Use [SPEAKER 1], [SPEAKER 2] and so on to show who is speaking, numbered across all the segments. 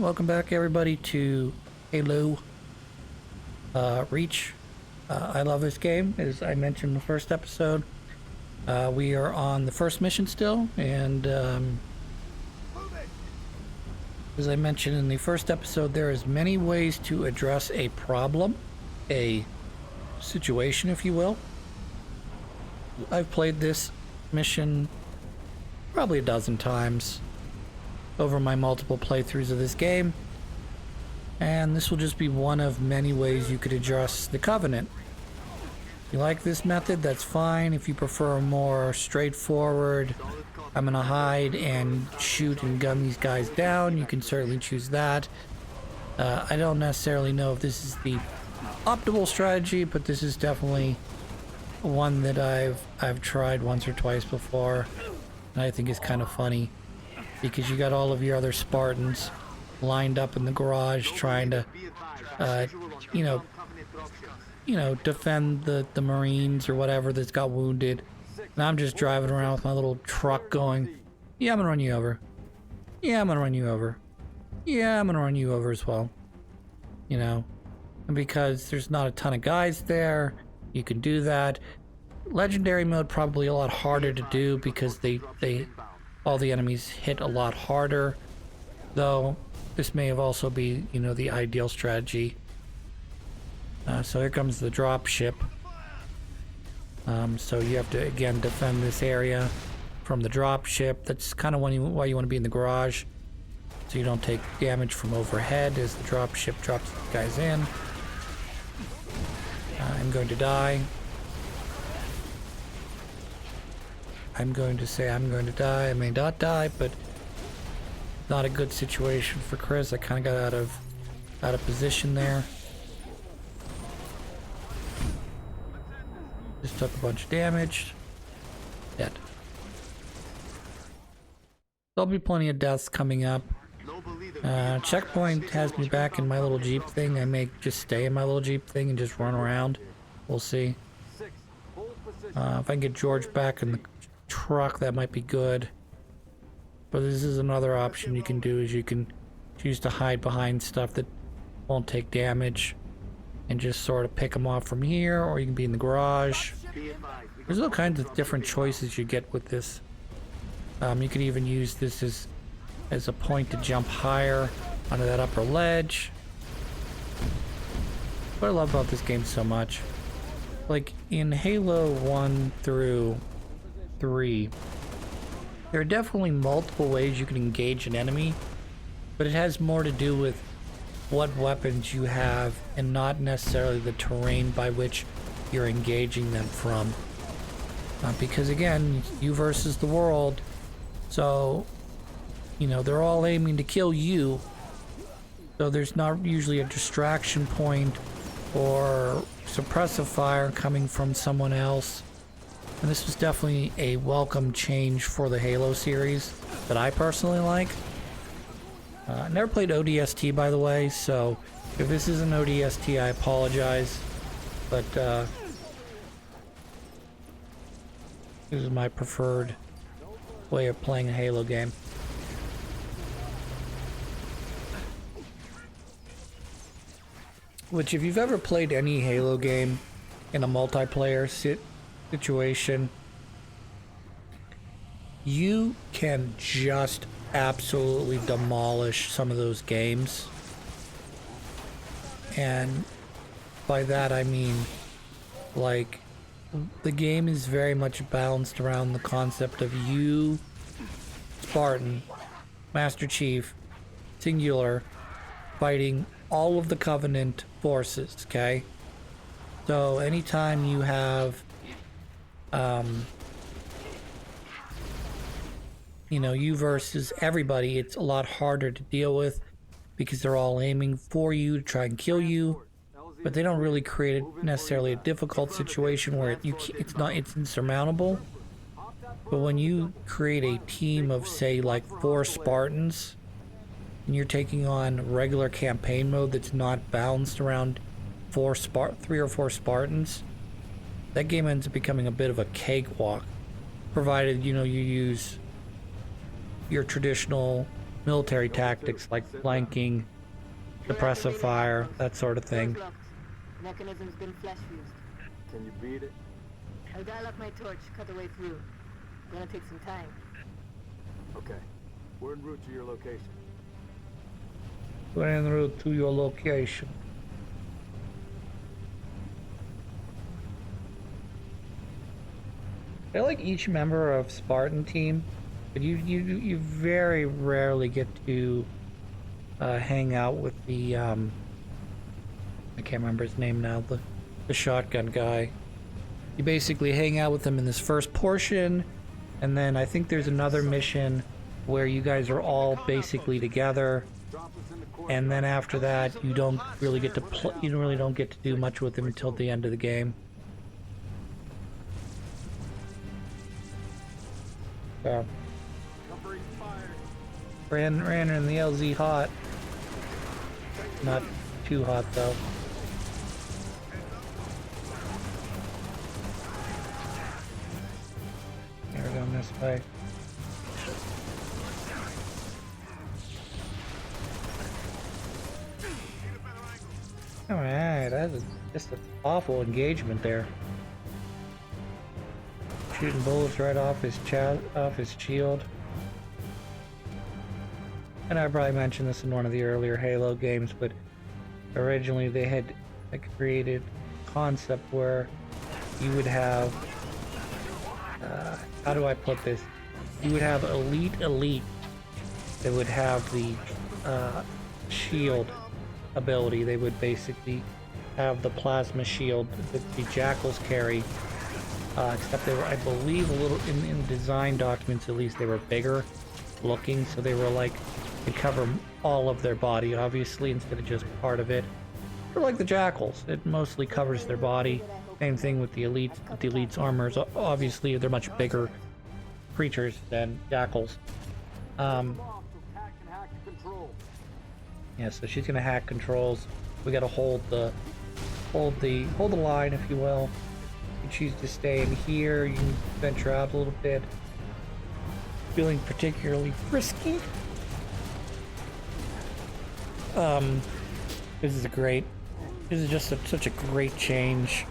[SPEAKER 1] welcome back everybody to Halo Reach. I love this game, as I mentioned in the first episode. We are on the first mission still, and as I mentioned in the first episode, there is many ways to address a problem, a situation, if you will. I've played this mission probably a dozen times over my multiple playthroughs of this game, and this will just be one of many ways you could address the Covenant. If you like this method, that's fine. If you prefer a more straightforward, I'm gonna hide and shoot and gun these guys down, you can certainly choose that. I don't necessarily know if this is the optimal strategy, but this is definitely one that I've tried once or twice before, and I think it's kind of funny because you got all of your other Spartans lined up in the garage trying to defend the Marines or whatever that's got wounded, and I'm just driving around with my little truck going, yeah, I'm gonna run you over, yeah, I'm gonna run you over, yeah, I'm gonna run you over as well, and because there's not a ton of guys there, you can do that. Legendary mode probably a lot harder to do because all the enemies hit a lot harder, though this may have also be the ideal strategy. So here comes the drop ship. So you have to again defend this area from the drop ship. That's kind of why you want to be in the garage, so you don't take damage from overhead as the drop ship drops the guys in. I'm going to die. I'm going to say I'm going to die. I may not die, but not a good situation for Chris. I kind of got out of position there. Just took a bunch of damage. Dead. There'll be plenty of deaths coming up. Checkpoint has me back in my little Jeep thing. I may just stay in my little Jeep thing and just run around. We'll see. If I can get George back in the truck, that might be good. But this is another option you can do, is you can choose to hide behind stuff that won't take damage and just sort of pick them off from here, or you can be in the garage. There's all kinds of different choices you get with this. You could even use this as a point to jump higher onto that upper ledge. What I love about this game so much, like in Halo 1 through 3, there are definitely multiple ways you can engage an enemy, but it has more to do with what weapons you have and not necessarily the terrain by which you're engaging them from. Because again, you versus the world, so they're all aiming to kill you, so there's not usually a distraction point or suppressive fire coming from someone else. And this was definitely a welcome change for the Halo series that I personally like. I never played ODST, by the way, so if this is an ODST, I apologize, but this is my preferred way of playing a Halo game. Which, if you've ever played any Halo game in a multiplayer situation, you can just absolutely demolish some of those games. And by that I mean, like, the game is very much balanced around the concept of you, Spartan, Master Chief, singular, fighting all of the Covenant forces, okay? So anytime you have you versus everybody, it's a lot harder to deal with because they're all aiming for you to try and kill you, but they don't really create necessarily a difficult situation where it's insurmountable. But when you create a team of, say, like 4 Spartans, and you're taking on regular campaign mode that's not balanced around 3 or 4 Spartans, that game ends up becoming a bit of a cakewalk, provided you use your traditional military tactics like flanking, suppressive fire, that sort of thing.
[SPEAKER 2] Mechanism's been flash fused.
[SPEAKER 3] Can you beat it?
[SPEAKER 2] I'll dial up my torch, cut the way through. Gonna take some time.
[SPEAKER 3] Okay. We're en route to your location.
[SPEAKER 1] We're en route to your location. I feel like each member of Spartan team, but you very rarely get to hang out with the I can't remember his name now, the shotgun guy. You basically hang out with him in this first portion, and then I think there's another mission where you guys are all basically together, and then after that you don't really get to don't get to do much with him until the end of the game. So ran in the LZ hot. Not too hot though. Here we're going this way. Alright, that was just an awful engagement there. Shooting bullets right off his shield. And I probably mentioned this in one of the earlier Halo games, but originally they had created a concept where you would have, how do I put this? You would have elite that would have the shield ability. They would basically have the plasma shield that the Jackals carry, except they were, I believe, a little in design documents at least, they were bigger looking, so they were like, they cover all of their body obviously instead of just part of it. They're like the Jackals, it mostly covers their body. Same thing with the elites. With the elites' armors, obviously they're much bigger creatures than Jackals. Yeah, so she's gonna hack controls. We gotta hold the line, if you will. You choose to stay in here. You can venture out a little bit. Feeling particularly frisky. This is just such a great change.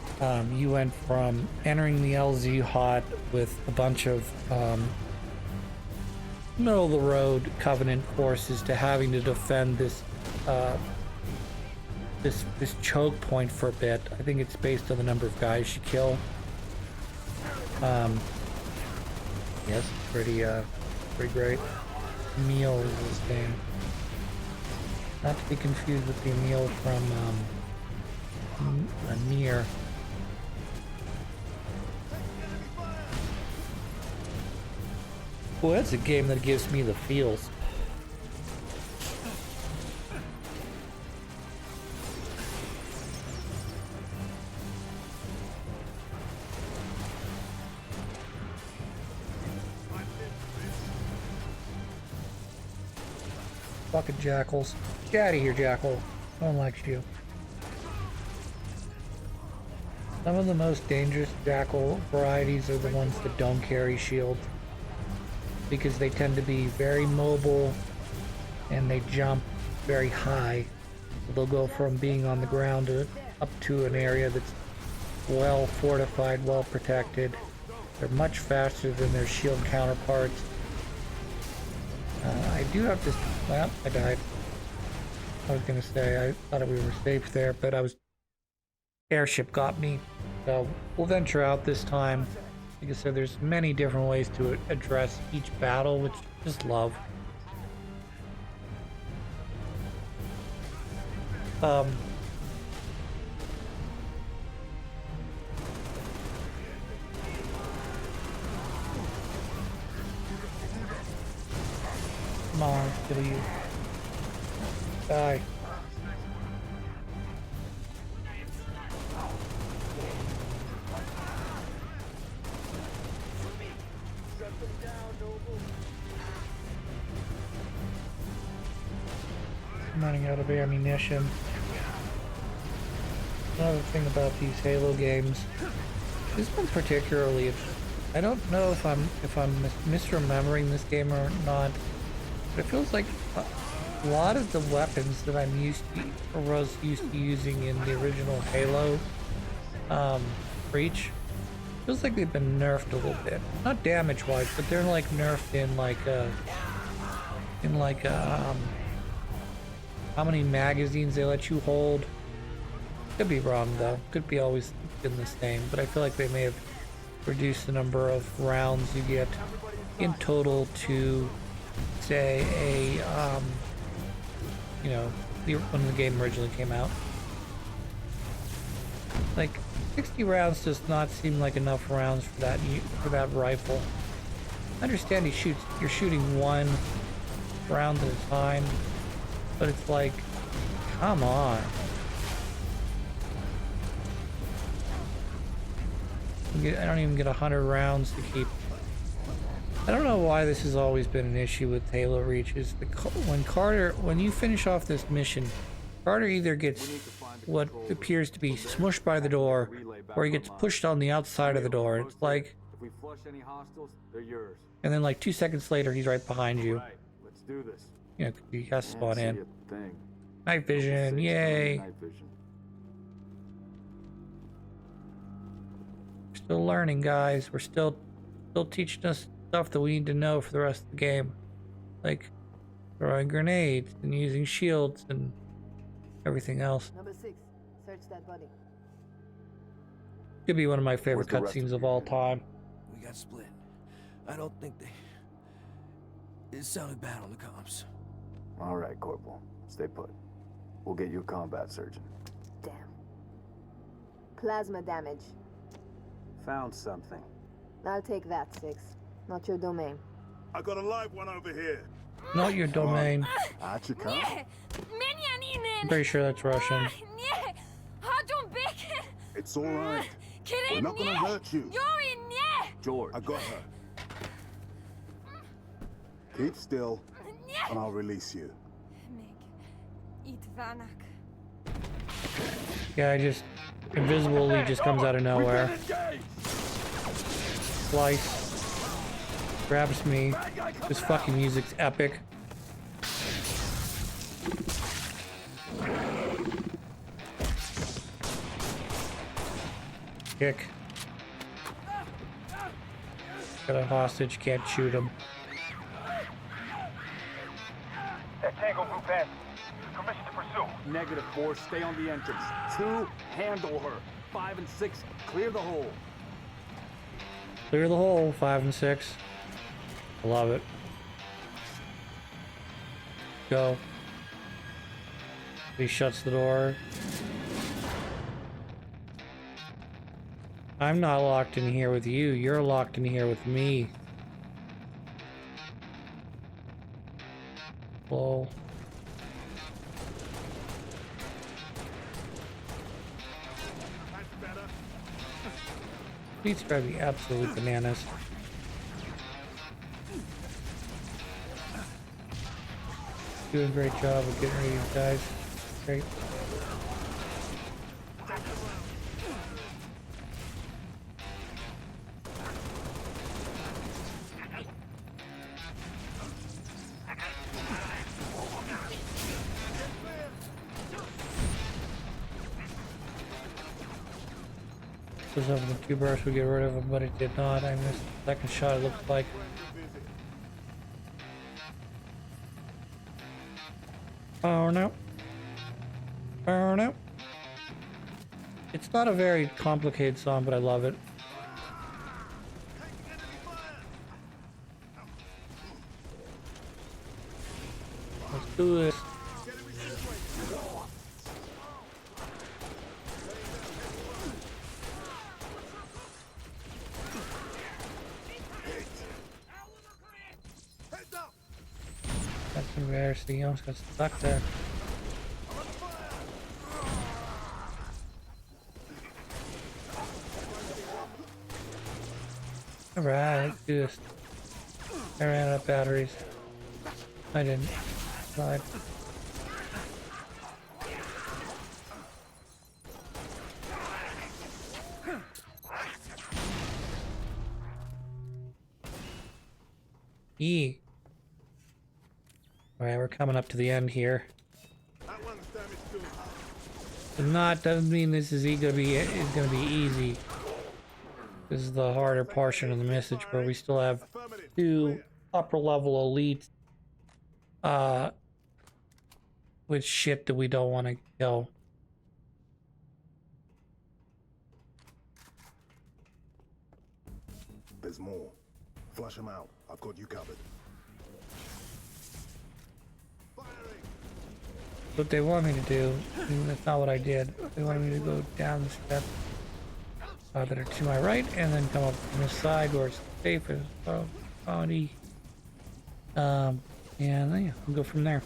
[SPEAKER 1] You went from entering the LZ hot with a bunch of middle of the road Covenant forces to having to defend this this choke point for a bit. I think it's based on the number of guys you kill. Yes, pretty great. Emil is his name. Not to be confused with the Emil from Nier. Boy, that's a game that gives me the feels. Fucking Jackals. Get out of here, Jackal. No one likes you. Some of the most dangerous Jackal varieties are the ones that don't carry shields, because they tend to be very mobile and they jump very high. They'll go from being on the ground up to an area that's well fortified, well protected. They're much faster than their shield counterparts. I do have to... Well, I died. I was gonna say, I thought we were safe there, but airship got me. So we'll venture out this time. Like I said, there's many different ways to address each battle, which I just love. Come on, kill you. Die. I'm running out of ammunition. Another thing about these Halo games, this one particularly, I don't know if I'm misremembering this game or not, But it feels like a lot of the weapons that I'm used to, or was used to using in the original Halo Reach, feels like they've been nerfed a little bit. Not damage-wise, but they're like nerfed in how many magazines they let you hold. Could be wrong though. Could be always been the same, but I feel like they may have reduced the number of rounds you get in total to, say, you know, when the game originally came out. Like 60 rounds does not seem like enough rounds for that rifle. I understand you're shooting one round at a time, but it's like, come on. I don't even get 100 rounds to keep. I don't know why this has always been an issue with Halo Reach. Is when you finish off this mission, Carter either gets what appears to be smushed by the door, or he gets pushed on the outside of the door. It's like,
[SPEAKER 3] If we flush any hostiles, they're yours.
[SPEAKER 1] and then like 2 seconds later, he's right behind you.
[SPEAKER 3] Right, let's do this.
[SPEAKER 1] You know, he has to spawn in.
[SPEAKER 3] Can't see a thing.
[SPEAKER 1] Night vision, yay!
[SPEAKER 3] Night vision.
[SPEAKER 1] We're still learning, guys. We're still teaching us stuff that we need to know for the rest of the game, like throwing grenades and using shields and everything else.
[SPEAKER 2] Number 6, search that body.
[SPEAKER 1] Could be one of my favorite
[SPEAKER 3] Where's the rest
[SPEAKER 1] cutscenes
[SPEAKER 3] of
[SPEAKER 1] of all time.
[SPEAKER 4] We got split. I don't think they... It sounded bad on the comms.
[SPEAKER 3] All right, Corporal. Stay put. We'll get you a combat surgeon.
[SPEAKER 2] Damn. Plasma damage.
[SPEAKER 3] Found something.
[SPEAKER 2] I'll take that, 6. Not your domain.
[SPEAKER 5] I got a live one over here.
[SPEAKER 1] Not your domain.
[SPEAKER 3] Out you come.
[SPEAKER 1] I'm pretty sure that's Russian.
[SPEAKER 5] It's all right. We're not gonna hurt you.
[SPEAKER 3] George.
[SPEAKER 5] I got her. Keep still, and I'll release you.
[SPEAKER 1] Yeah, I just invisibly just comes out of nowhere. Slice. Grabs me. This fucking music's epic. Kick. Got a hostage, can't shoot him.
[SPEAKER 6] Tango Group N. Permission to pursue.
[SPEAKER 3] -4, stay on the entrance. 2, handle her. 5 and 6, clear the hole.
[SPEAKER 1] Clear the hole, 5 and 6. I love it. Go. He shuts the door. I'm not locked in here with you. You're locked in here with me. Lol. These are the absolute bananas. Doing a great job of getting rid of these guys. Great. Was hoping the 2 bursts would get rid of him, but it did not. I missed the second shot, it looked like. Oh no. Oh no. It's not a very complicated song, but I love it. Let's do this. That's embarrassing. He almost got stuck there. Alright, let's do this. I ran out of batteries. I didn't. Slide. E. Alright, we're coming up to the end here.
[SPEAKER 5] That one's damaged too.
[SPEAKER 1] Doesn't mean this is gonna be easy. This is the harder portion of the message where we still have
[SPEAKER 5] Affirmative.
[SPEAKER 1] 2 upper level elites with shit that we don't want to kill.
[SPEAKER 5] There's more. Flush them out. I've got you covered. Firing.
[SPEAKER 1] What they want me to do, and that's not what I did. They wanted me to go down the steps that are to my right, and then come up from the side where it's safe as quality. And then yeah, we'll go from there.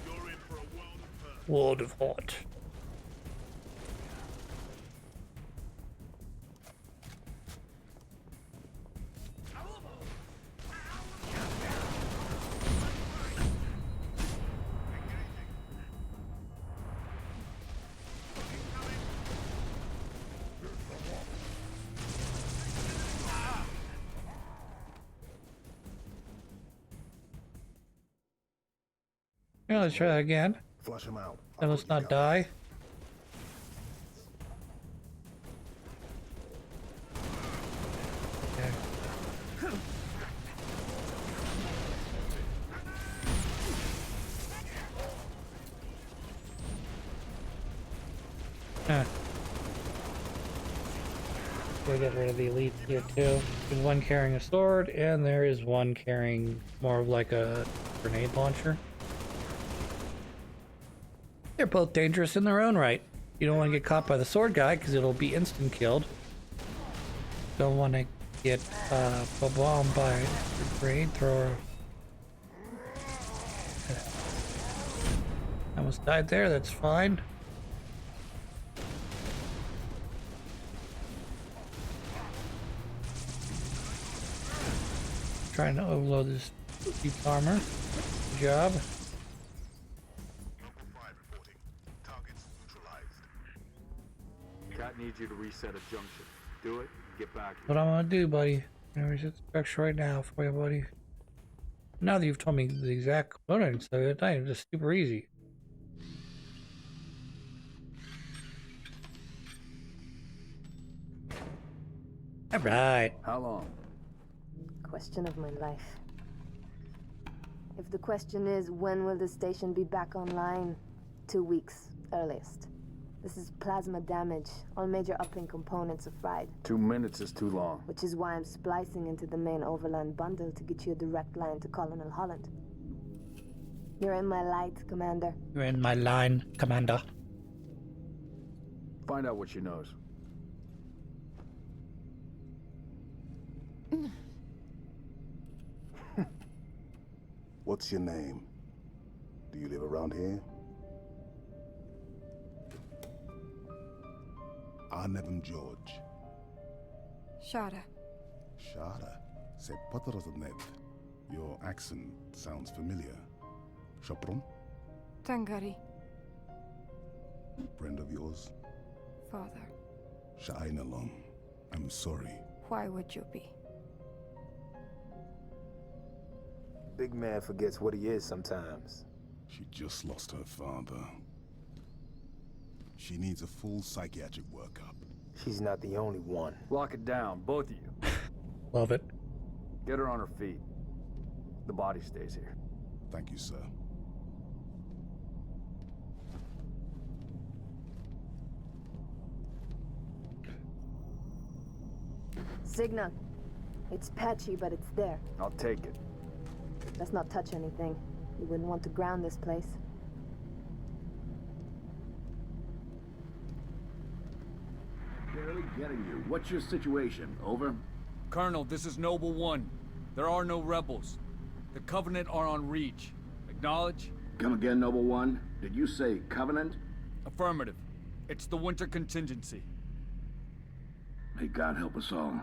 [SPEAKER 5] You're in for a world of hurt.
[SPEAKER 1] World of Hot. Yeah, let's try that again.
[SPEAKER 5] Flush them out. I've
[SPEAKER 1] Then
[SPEAKER 5] got
[SPEAKER 1] let's
[SPEAKER 5] you
[SPEAKER 1] not
[SPEAKER 5] covered.
[SPEAKER 1] die. Okay. Huh. We'll get rid of the elites here too. There's one carrying a sword, and there is one carrying more of like a grenade launcher. They're both dangerous in their own right. You don't want to get caught by the sword guy because it'll be instant killed. Don't want to get bombed by a grenade thrower. Almost died there, that's fine. Trying to overload this deep armor. Good job.
[SPEAKER 5] Local 5 reporting. Targets neutralized.
[SPEAKER 3] Cat needs you to reset a junction. Do it, get back.
[SPEAKER 1] What I'm gonna do, buddy. I'm gonna reset the structure right now for you, buddy. Now that you've told me the exact components of it, it's just super easy. Alright.
[SPEAKER 3] How long?
[SPEAKER 2] Question of my life. If the question is, when will the station be back online? 2 weeks, earliest. This is plasma damage. All major uplink components are fried,
[SPEAKER 3] 2 minutes is too long.
[SPEAKER 2] which is why I'm splicing into the main overland bundle to get you a direct line to Colonel Holland. You're in my light, Commander.
[SPEAKER 1] You're in my line, Commander.
[SPEAKER 3] Find out what she knows.
[SPEAKER 5] What's your name? Do you live around here? Arnevim George.
[SPEAKER 7] Shara.
[SPEAKER 5] Shada. Se Potteraznet. Your accent sounds familiar. Shopron?
[SPEAKER 7] Tangari.
[SPEAKER 5] Friend of yours?
[SPEAKER 7] Father.
[SPEAKER 5] Sha'ainalom. I'm sorry.
[SPEAKER 7] Why would you be?
[SPEAKER 8] Big man forgets what he is sometimes.
[SPEAKER 5] She just lost her father. She needs a full psychiatric workup.
[SPEAKER 8] She's not the only one.
[SPEAKER 3] Lock it down, both of you.
[SPEAKER 1] Love it.
[SPEAKER 3] Get her on her feet. The body stays here.
[SPEAKER 5] Thank you, sir.
[SPEAKER 2] Signal. It's patchy, but it's there.
[SPEAKER 3] I'll take it.
[SPEAKER 2] Let's not touch anything. You wouldn't want to ground this place.
[SPEAKER 9] Barely getting you. What's your situation? Over?
[SPEAKER 3] Colonel, this is Noble One. There are no rebels. The Covenant are on Reach. Acknowledge?
[SPEAKER 9] Come again, Noble One? Did you say Covenant?
[SPEAKER 3] Affirmative. It's the winter contingency.
[SPEAKER 9] May God help us all.